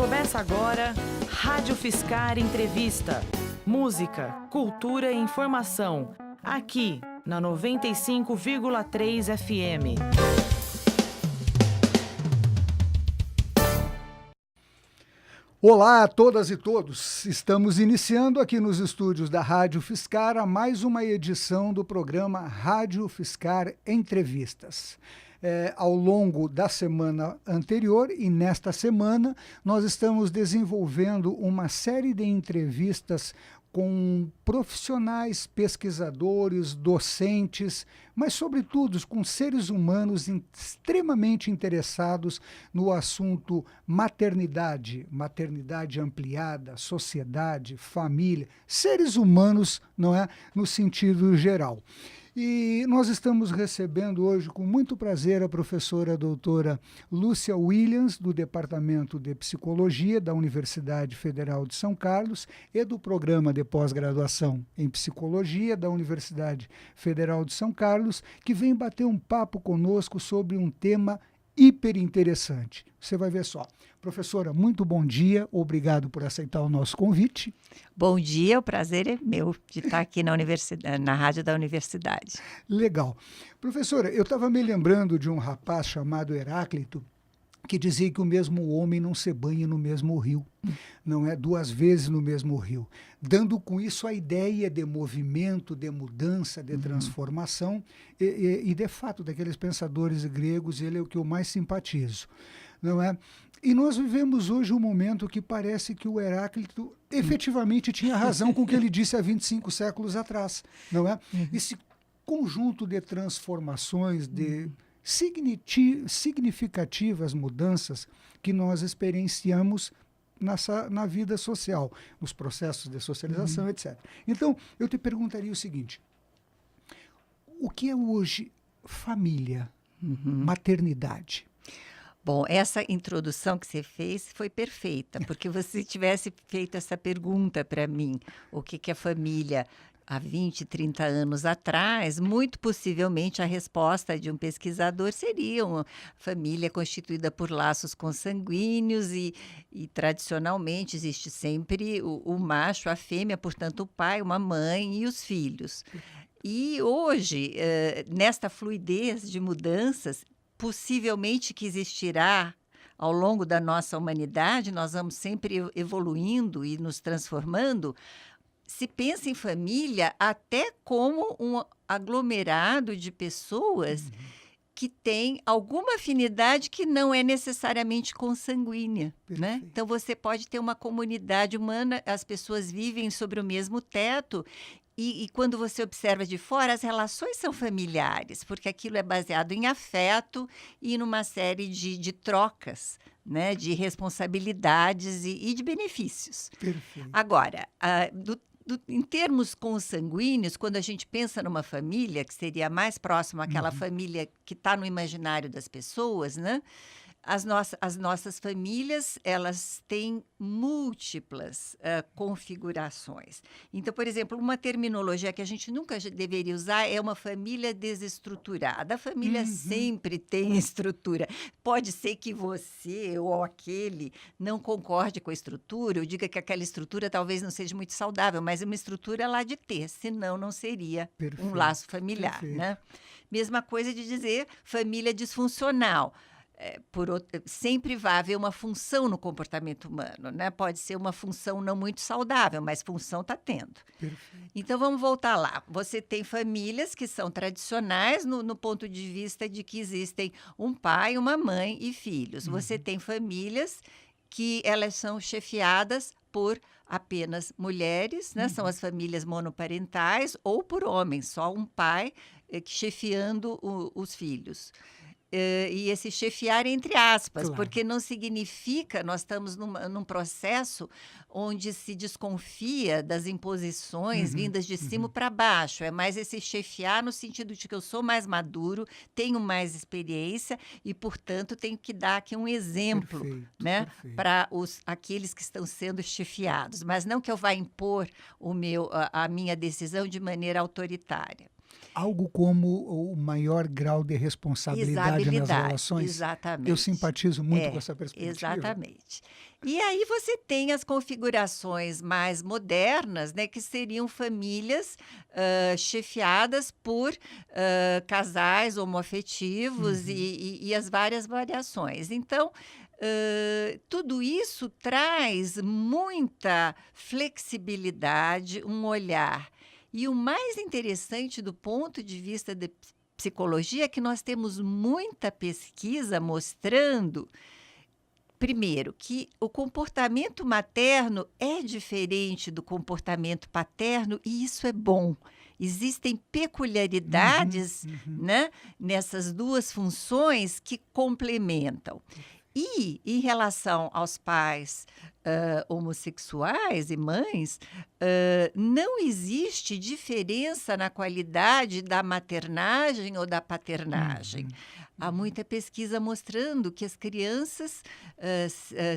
Começa agora Rádio Fiscar Entrevista. Música, cultura e informação. Aqui na 95,3 FM. Olá a todas e todos. Estamos iniciando aqui nos estúdios da Rádio Fiscar a mais uma edição do programa Rádio Fiscar Entrevistas. Ao longo da semana anterior e nesta semana, nós estamos desenvolvendo uma série de entrevistas com profissionais, pesquisadores, docentes, mas, sobretudo, com seres humanos extremamente interessados no assunto maternidade, maternidade ampliada, sociedade, família, seres humanos, não é, no sentido geral. E nós estamos recebendo hoje, com muito prazer, a professora doutora Lúcia Williams, do Departamento de Psicologia da Universidade Federal de São Carlos e do Programa de Pós-Graduação em Psicologia da Universidade Federal de São Carlos, que vem bater um papo conosco sobre um tema hiper interessante. Você vai ver só. Professora, muito bom dia, obrigado por aceitar o nosso convite. Bom dia, o prazer é meu de estar aqui na rádio da universidade. Legal. Professora, eu estava me lembrando de um rapaz chamado Heráclito, que dizia que o mesmo homem não se banha no mesmo rio, não é 2 vezes no mesmo rio, dando com isso a ideia de movimento, de mudança, de transformação, e de fato, daqueles pensadores gregos, ele é o que eu mais simpatizo, não é? E nós vivemos hoje um momento que parece que o Heráclito efetivamente tinha razão com o que ele disse há 25 séculos atrás, não é? Esse conjunto de transformações, de significativas mudanças que nós experienciamos na vida social, nos processos de socialização, etc. Então, eu te perguntaria o seguinte: o que é hoje família, maternidade? Bom, essa introdução que você fez foi perfeita, porque você tivesse feito essa pergunta para mim, o que é família há 20, 30 anos atrás, muito possivelmente a resposta de um pesquisador seria uma família constituída por laços consanguíneos e tradicionalmente existe sempre o macho, a fêmea, portanto o pai, uma mãe e os filhos. E hoje, nesta fluidez de mudanças, possivelmente que existirá ao longo da nossa humanidade, nós vamos sempre evoluindo e nos transformando. Se pensa em família até como um aglomerado de pessoas que têm alguma afinidade que não é necessariamente consanguínea, né? Então, você pode ter uma comunidade humana, as pessoas vivem sobre o mesmo teto e quando você observa de fora, as relações são familiares, porque aquilo é baseado em afeto e numa série de trocas, né? De responsabilidades e de benefícios. Perfeito. Agora, em termos consanguíneos, quando a gente pensa numa família, que seria mais próxima àquela família que está no imaginário das pessoas, né? As nossas famílias, elas têm múltiplas configurações. Então, por exemplo, uma terminologia que a gente nunca deveria usar é uma família desestruturada. A família sempre tem estrutura. Pode ser que você ou aquele não concorde com a estrutura, ou diga que aquela estrutura talvez não seja muito saudável, mas é uma estrutura lá de ter, senão não seria um laço familiar, né? Mesma coisa de dizer família disfuncional. Sempre vai haver uma função no comportamento humano, né? Pode ser uma função não muito saudável, mas função está tendo. Perfeito. Então, vamos voltar lá. Você tem famílias que são tradicionais no ponto de vista de que existem um pai, uma mãe e filhos. Você tem famílias que elas são chefiadas por apenas mulheres, né? São as famílias monoparentais, ou por homens, só um pai chefiando os filhos. E esse chefiar entre aspas, Claro. Porque não significa, nós estamos num processo onde se desconfia das imposições vindas de cima para baixo. É mais esse chefiar no sentido de que eu sou mais maduro, tenho mais experiência e, portanto, tenho que dar aqui um exemplo, né, para aqueles que estão sendo chefiados. Mas não que eu vá impor a minha decisão de maneira autoritária. Algo como o maior grau de responsabilidade nas relações. Exatamente. Eu simpatizo muito com essa perspectiva. Exatamente. E aí você tem as configurações mais modernas, né, que seriam famílias chefiadas por casais homoafetivos e as várias variações. Então, tudo isso traz muita flexibilidade, um olhar. E o mais interessante do ponto de vista de psicologia é que nós temos muita pesquisa mostrando, primeiro, que o comportamento materno é diferente do comportamento paterno e isso é bom. Existem peculiaridades, né, nessas duas funções que complementam. E, em relação aos pais homossexuais e mães, não existe diferença na qualidade da maternagem ou da paternagem. Há muita pesquisa mostrando que as crianças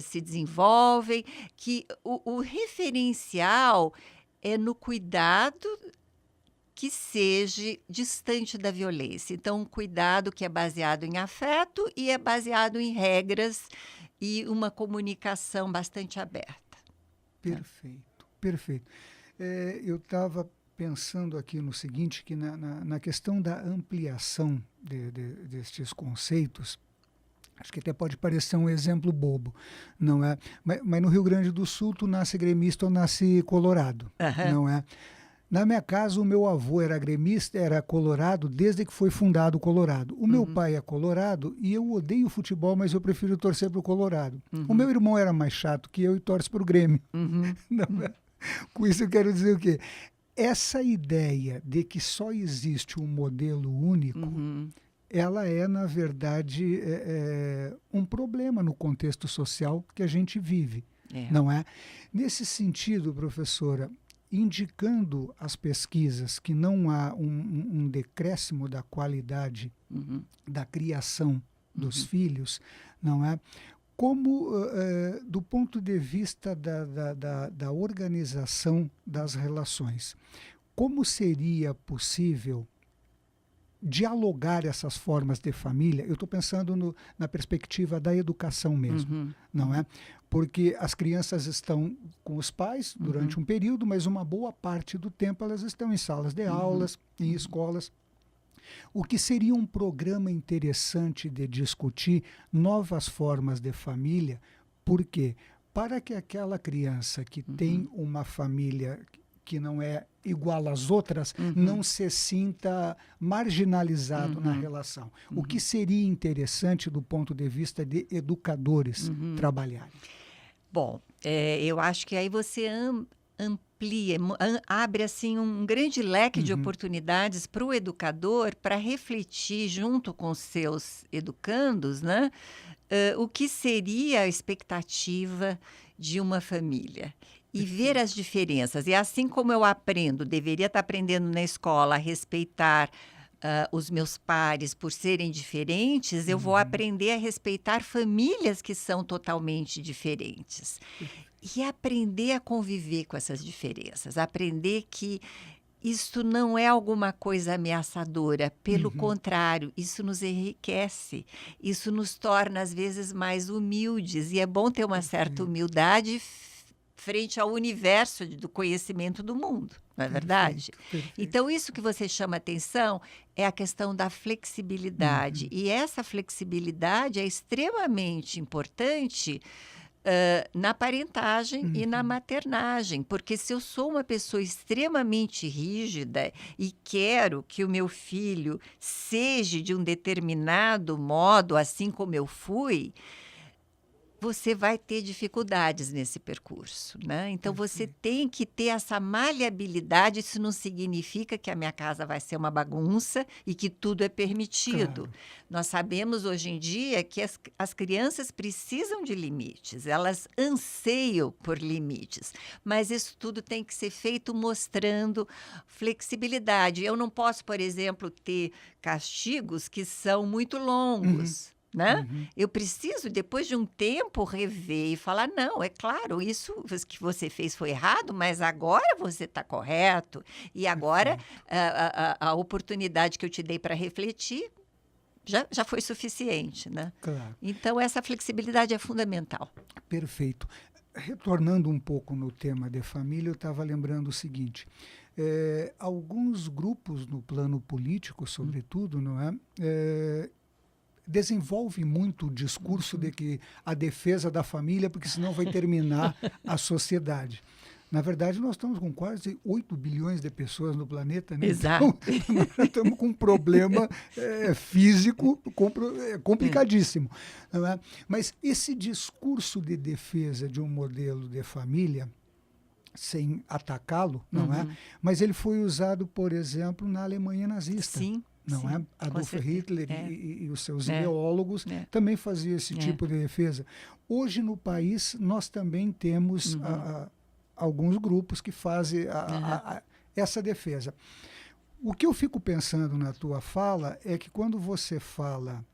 se desenvolvem, que o referencial é no cuidado que seja distante da violência. Então, um cuidado que é baseado em afeto e é baseado em regras e uma comunicação bastante aberta. Perfeito, perfeito. Eu estava pensando aqui no seguinte, que na questão da ampliação destes conceitos, acho que até pode parecer um exemplo bobo, não é? Mas no Rio Grande do Sul, tu nasce gremista ou nasce colorado, não é? Na minha casa, o meu avô era gremista, era colorado desde que foi fundado o Colorado. O meu pai é colorado e eu odeio futebol, mas eu prefiro torcer para o Colorado. O meu irmão era mais chato que eu e torce para o Grêmio. Não, com isso eu quero dizer o quê? Essa ideia de que só existe um modelo único, ela é, na verdade, um problema no contexto social que a gente vive, não é? Nesse sentido, professora, indicando as pesquisas que não há um decréscimo da qualidade da criação dos filhos, não é? Como, do ponto de vista da organização das relações, como seria possível dialogar essas formas de família? Eu estou pensando na perspectiva da educação mesmo, não é? Porque as crianças estão com os pais durante um período, mas uma boa parte do tempo elas estão em salas de aulas, em escolas. O que seria um programa interessante de discutir novas formas de família, porque para que aquela criança que tem uma família que não é igual às outras, não se sinta marginalizado na relação. O que seria interessante do ponto de vista de educadores trabalharem? Bom, eu acho que aí você amplia, abre assim um grande leque de oportunidades para o educador para refletir junto com seus educandos, né, o que seria a expectativa de uma família. E ver as diferenças. E assim como eu aprendo, deveria estar aprendendo na escola a respeitar os meus pares por serem diferentes, eu vou aprender a respeitar famílias que são totalmente diferentes. E aprender a conviver com essas diferenças. Aprender que isso não é alguma coisa ameaçadora. Pelo contrário, isso nos enriquece. Isso nos torna, às vezes, mais humildes. E é bom ter uma certa humildade frente ao universo do conhecimento do mundo, não é verdade? Perfeito. Então, isso que você chama atenção é a questão da flexibilidade. E essa flexibilidade é extremamente importante na parentagem e na maternagem, porque se eu sou uma pessoa extremamente rígida e quero que o meu filho seja de um determinado modo, assim como eu fui, você vai ter dificuldades nesse percurso, né? Então, você tem que ter essa maleabilidade. Isso não significa que a minha casa vai ser uma bagunça e que tudo é permitido. Claro. Nós sabemos hoje em dia que as crianças precisam de limites, elas anseiam por limites, mas isso tudo tem que ser feito mostrando flexibilidade. Eu não posso, por exemplo, ter castigos que são muito longos. né? Eu preciso, depois de um tempo, rever e falar, não, é claro, isso que você fez foi errado, mas agora você está correto. E agora, a oportunidade que eu te dei para refletir já foi suficiente, né? Claro. Então, essa flexibilidade é fundamental. Perfeito. Retornando um pouco no tema de família, eu estava lembrando o seguinte, alguns grupos no plano político, sobretudo, não é? Desenvolve muito o discurso de que a defesa da família, porque senão vai terminar a sociedade. Na verdade, nós estamos com quase 8 bilhões de pessoas no planeta, né? Exato. Então, nós estamos com um problema físico complicadíssimo. Não é? Mas esse discurso de defesa de um modelo de família, sem atacá-lo, não é? Mas ele foi usado, por exemplo, na Alemanha nazista. Sim. Não sim, é? Adolf Hitler e os seus ideólogos também faziam esse tipo de defesa. Hoje, no país, nós também temos alguns grupos que fazem essa defesa. O que eu fico pensando na tua fala é que quando você fala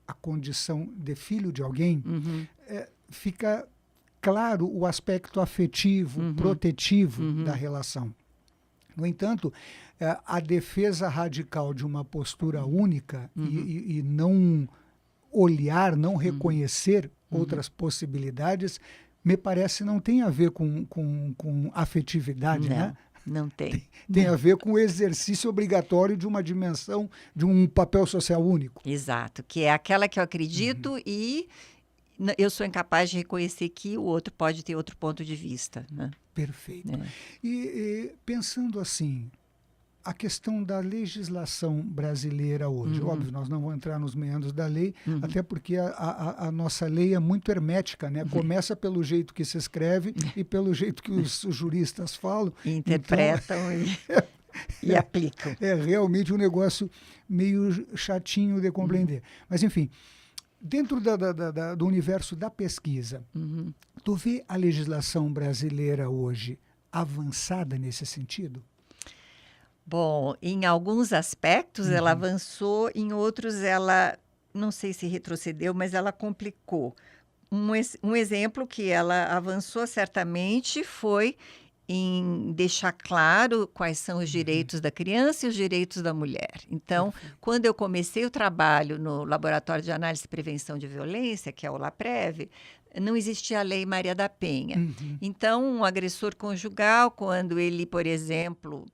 a condição de filho de alguém, fica claro o aspecto afetivo, protetivo da relação. No entanto, a defesa radical de uma postura única e não olhar, não reconhecer outras possibilidades, me parece não tem a ver com afetividade, não, né? Não tem. Tem a ver com o exercício obrigatório de uma dimensão, de um papel social único. Exato, que é aquela que eu acredito e eu sou incapaz de reconhecer que o outro pode ter outro ponto de vista, né? Perfeito. E pensando assim, a questão da legislação brasileira hoje, óbvio, nós não vamos entrar nos meandros da lei, até porque a nossa lei é muito hermética, né? Começa pelo jeito que se escreve e pelo jeito que os juristas falam. Interpretam então, e aplicam. É realmente um negócio meio chatinho de compreender. Mas, enfim, dentro do universo da pesquisa, tu vê a legislação brasileira hoje avançada nesse sentido? Bom, em alguns aspectos ela avançou, em outros ela, não sei se retrocedeu, mas ela complicou. Um exemplo que ela avançou certamente foi em deixar claro quais são os direitos da criança e os direitos da mulher. Então, quando eu comecei o trabalho no Laboratório de Análise e Prevenção de Violência, que é o LAPREV, não existia a Lei Maria da Penha. Então, um agressor conjugal, quando ele, por exemplo,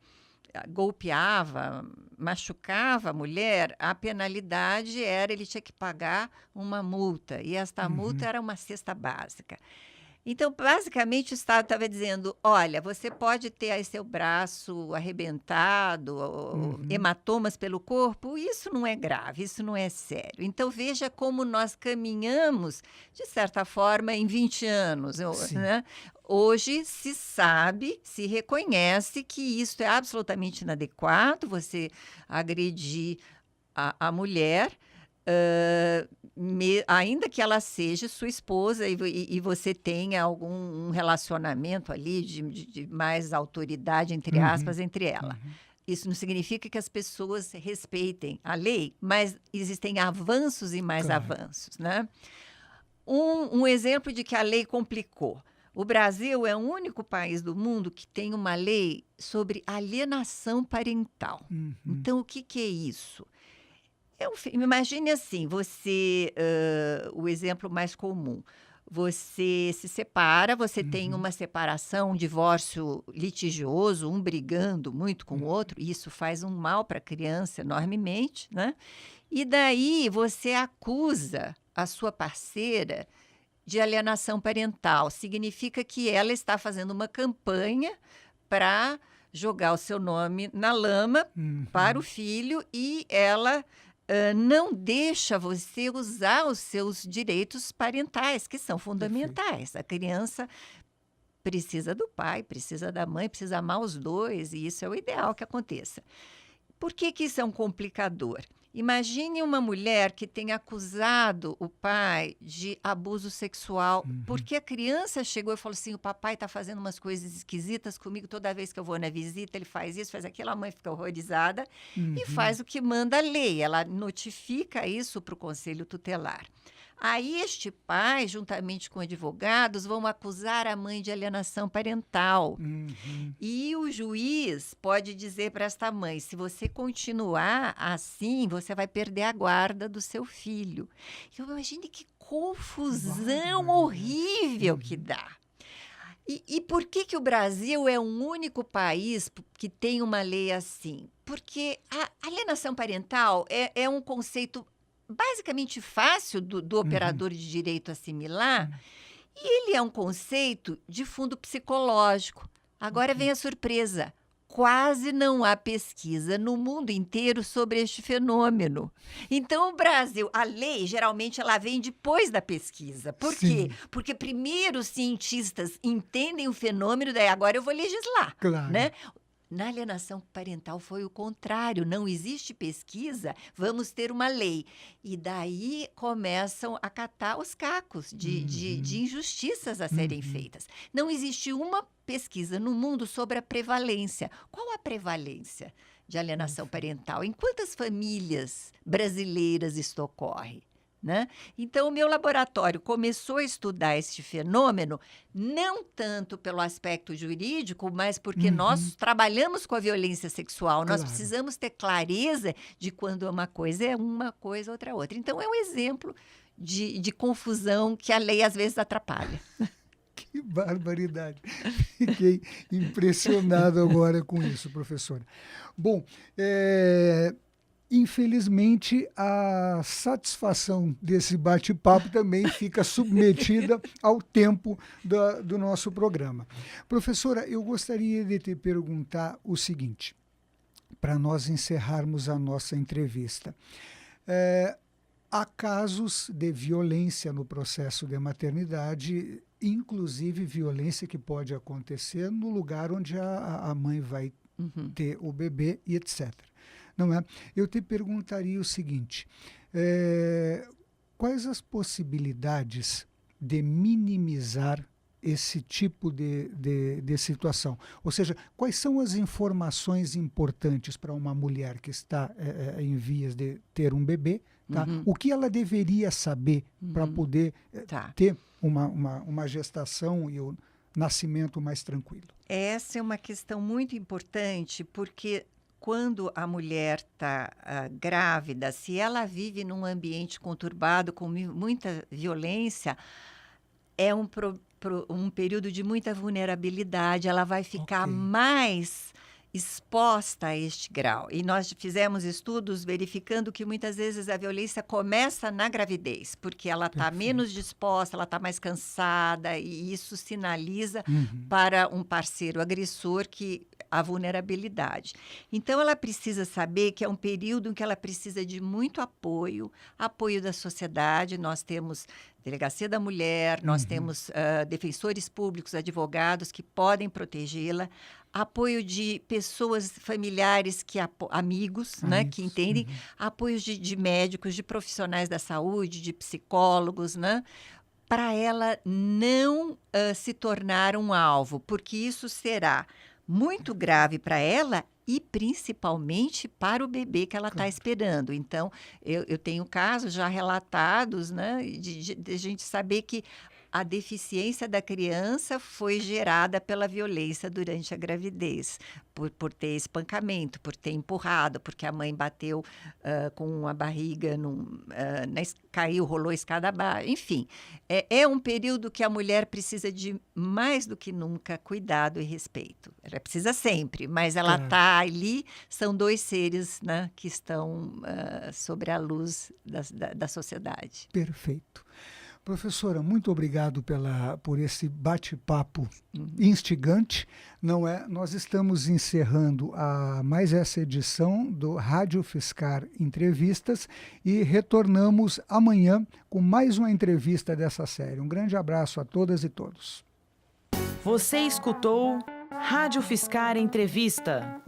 golpeava, machucava a mulher, a penalidade era, ele tinha que pagar uma multa, e esta multa era uma cesta básica. Então, basicamente, o Estado estava dizendo, olha, você pode ter aí seu braço arrebentado, hematomas pelo corpo, isso não é grave, isso não é sério. Então, veja como nós caminhamos, de certa forma, em 20 anos, né? Hoje se sabe, se reconhece que isso é absolutamente inadequado, você agredir a mulher, ainda que ela seja sua esposa e você tenha algum relacionamento ali de mais autoridade, entre aspas, entre ela. Isso não significa que as pessoas respeitem a lei, mas existem avanços e mais avanços, né? Um exemplo de que a lei complicou. O Brasil é o único país do mundo que tem uma lei sobre alienação parental. Então, o que é isso? Imagine assim, o exemplo mais comum, você se separa, você tem uma separação, um divórcio litigioso, um brigando muito com o outro, e isso faz um mal para a criança enormemente, né? E daí você acusa a sua parceira de alienação parental. Significa que ela está fazendo uma campanha para jogar o seu nome na lama para o filho e ela não deixa você usar os seus direitos parentais, que são fundamentais. A criança precisa do pai, precisa da mãe, precisa amar os dois, e isso é o ideal que aconteça. Por que isso é um complicador? Imagine uma mulher que tenha acusado o pai de abuso sexual, porque a criança chegou e falou assim, o papai está fazendo umas coisas esquisitas comigo, toda vez que eu vou na visita, ele faz isso, faz aquilo, a mãe fica horrorizada e faz o que manda a lei, ela notifica isso para o conselho tutelar. Aí este pai, juntamente com advogados, vão acusar a mãe de alienação parental. E o juiz pode dizer para esta mãe, se você continuar assim, você vai perder a guarda do seu filho. Eu imagine que confusão horrível que dá. E por que o Brasil é o único país que tem uma lei assim? Porque a alienação parental é um conceito basicamente fácil do operador de direito assimilar, e ele é um conceito de fundo psicológico. Agora vem a surpresa. Quase não há pesquisa no mundo inteiro sobre este fenômeno. Então, o Brasil, a lei, geralmente, ela vem depois da pesquisa. Por quê? Porque primeiro os cientistas entendem o fenômeno, daí agora eu vou legislar. Claro. Né? Na alienação parental foi o contrário, não existe pesquisa, vamos ter uma lei. E daí começam a catar os cacos de injustiças a serem feitas. Não existe uma pesquisa no mundo sobre a prevalência. Qual a prevalência de alienação parental? Em quantas famílias brasileiras isso ocorre? Né? Então, o meu laboratório começou a estudar este fenômeno, não tanto pelo aspecto jurídico, mas porque nós trabalhamos com a violência sexual. Nós precisamos ter clareza de quando uma coisa é uma coisa, outra é outra. Então, é um exemplo de confusão que a lei às vezes atrapalha. Que barbaridade. Fiquei impressionado agora com isso, professora. Bom, infelizmente, a satisfação desse bate-papo também fica submetida ao tempo do nosso programa. Professora, eu gostaria de te perguntar o seguinte, para nós encerrarmos a nossa entrevista. Há casos de violência no processo de maternidade, inclusive violência que pode acontecer no lugar onde a mãe vai ter o bebê e etc. Não é? Eu te perguntaria o seguinte, quais as possibilidades de minimizar esse tipo de situação? Ou seja, quais são as informações importantes para uma mulher que está em vias de ter um bebê? Tá? O que ela deveria saber para poder ter uma gestação e o nascimento mais tranquilo? Essa é uma questão muito importante, porque quando a mulher está grávida, se ela vive num ambiente conturbado, com muita violência, é um período de muita vulnerabilidade, ela vai ficar mais exposta a este grau. E nós fizemos estudos verificando que muitas vezes a violência começa na gravidez, porque ela está menos disposta, ela está mais cansada, e isso sinaliza para um parceiro agressor que a vulnerabilidade. Então, ela precisa saber que é um período em que ela precisa de muito apoio da sociedade. Nós temos Delegacia da Mulher, nós temos defensores públicos, advogados que podem protegê-la, apoio de pessoas familiares, amigos, né, que entendem, apoio de médicos, de profissionais da saúde, de psicólogos, né, para ela não se tornar um alvo, porque isso será muito grave para ela e principalmente para o bebê que ela está esperando. Então, eu tenho casos já relatados, né, de gente saber que a deficiência da criança foi gerada pela violência durante a gravidez, por ter espancamento, por ter empurrado, porque a mãe bateu com a barriga, caiu, rolou a escada abaixo. Enfim, é um período que a mulher precisa de, mais do que nunca, cuidado e respeito. Ela precisa sempre, mas ela está ali, são dois seres, né, que estão sobre a luz da sociedade. Perfeito. Professora, muito obrigado por esse bate-papo instigante. Não é? Nós estamos encerrando mais essa edição do Rádio Fiscar Entrevistas e retornamos amanhã com mais uma entrevista dessa série. Um grande abraço a todas e todos. Você escutou Rádio Fiscar Entrevista.